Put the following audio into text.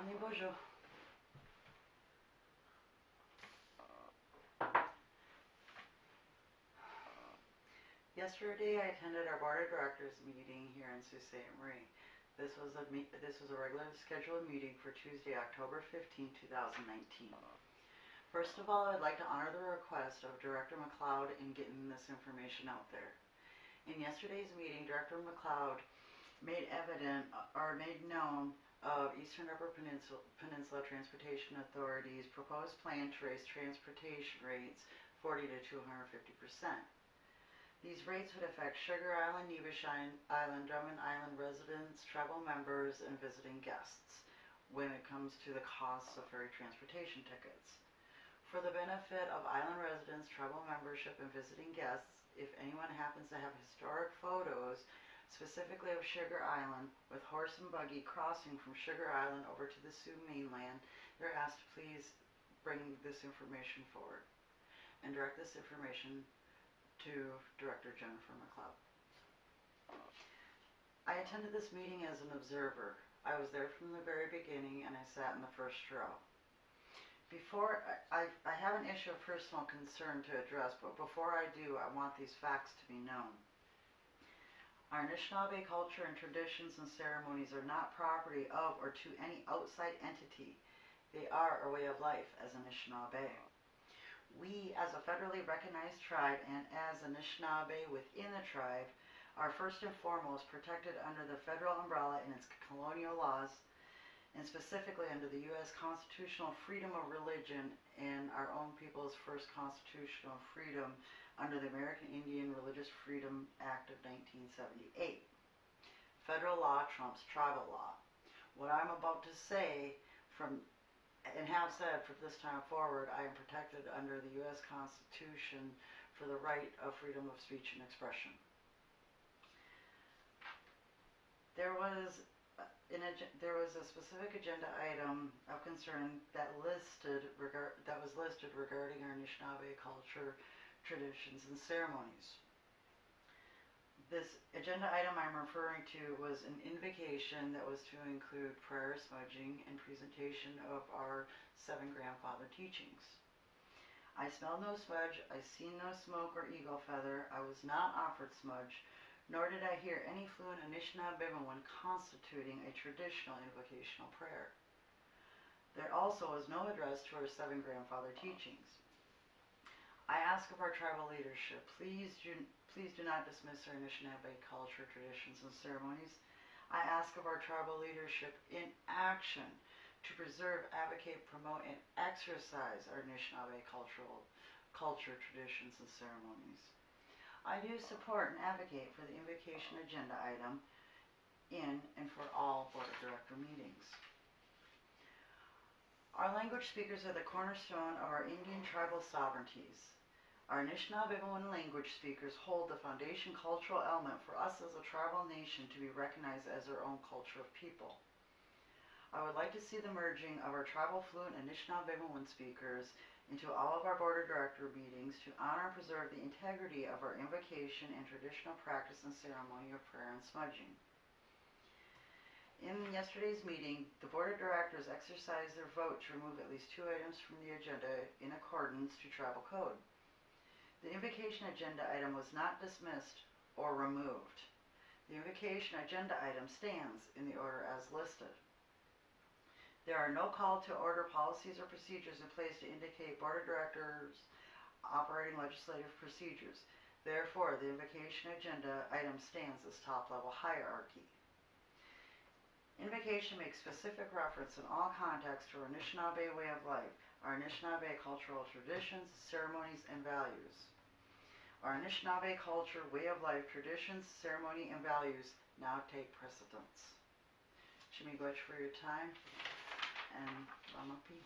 Ani Bojo. Yesterday I attended our board of directors meeting here in Sault Ste. Marie. This was a regularly scheduled meeting for Tuesday, October 15, 2019. First of all, I'd like to honor the request of Director McLeod in getting this information out there. In yesterday's meeting, Director McLeod made known of Eastern Upper Peninsula Transportation Authority's proposed plan to raise transportation rates 40 to 250%. These rates would affect Sugar Island, Nevis Island, Drummond Island residents, travel members, and visiting guests when it comes to the costs of ferry transportation tickets. For the benefit of island residents, travel membership, and visiting guests, if anyone happens to have historic photos, specifically of Sugar Island, with horse and buggy crossing from Sugar Island over to the Sioux mainland, they're asked to please bring this information forward and direct this information to Director Jennifer McLeod. I attended this meeting as an observer. I was there from the very beginning and I sat in the first row. I have an issue of personal concern to address, but before I do, I want these facts to be known. Our Anishinaabe culture and traditions and ceremonies are not property of or to any outside entity. They are a way of life as Anishinaabe. We, as a federally recognized tribe and as Anishinaabe within the tribe, are first and foremost protected under the federal umbrella in its colonial laws, and specifically under the U.S. constitutional freedom of religion and our own people's first constitutional freedom under the American Indian Religious Freedom Act of 1978. Federal law trumps tribal law. What I'm about to say and have said from this time forward, I am protected under the U.S. Constitution for the right of freedom of speech and expression. There was a specific agenda item of concern that was listed regarding our Anishinaabe culture, traditions, and ceremonies. This agenda item I'm referring to was an invocation that was to include prayer, smudging, and presentation of our 7 grandfather teachings. I smelled no smudge, I seen no smoke or eagle feather, I was not offered smudge, nor did I hear any fluent Anishinaabe when constituting a traditional invocational prayer. There also was no address to our 7 grandfather teachings. I ask of our tribal leadership, please do not dismiss our Anishinaabe culture, traditions, and ceremonies. I ask of our tribal leadership in action to preserve, advocate, promote, and exercise our Anishinaabe culture, traditions, and ceremonies. I do support and advocate for the invocation agenda item in and for all Board of Director meetings. Our language speakers are the cornerstone of our Indian tribal sovereignties. Our Anishinaabe language speakers hold the foundation cultural element for us as a tribal nation to be recognized as our own culture of people. I would like to see the merging of our tribal fluent Anishinaabe speakers into all of our Board of Director meetings to honor and preserve the integrity of our invocation and traditional practice and ceremony of prayer and smudging. In yesterday's meeting, the Board of Directors exercised their vote to remove at least 2 items from the agenda in accordance to tribal code. The invocation agenda item was not dismissed or removed. The invocation agenda item stands in the order as listed. There are no call to order policies or procedures in place to indicate Board of Directors operating legislative procedures. Therefore, the invocation agenda item stands as top-level hierarchy. Invocation makes specific reference in all contexts to our Anishinaabe way of life, our Anishinaabe cultural traditions, ceremonies, and values. Our Anishinaabe culture, way of life, traditions, ceremony, and values now take precedence. Shimmy Gwetch for your time, and Ramapi.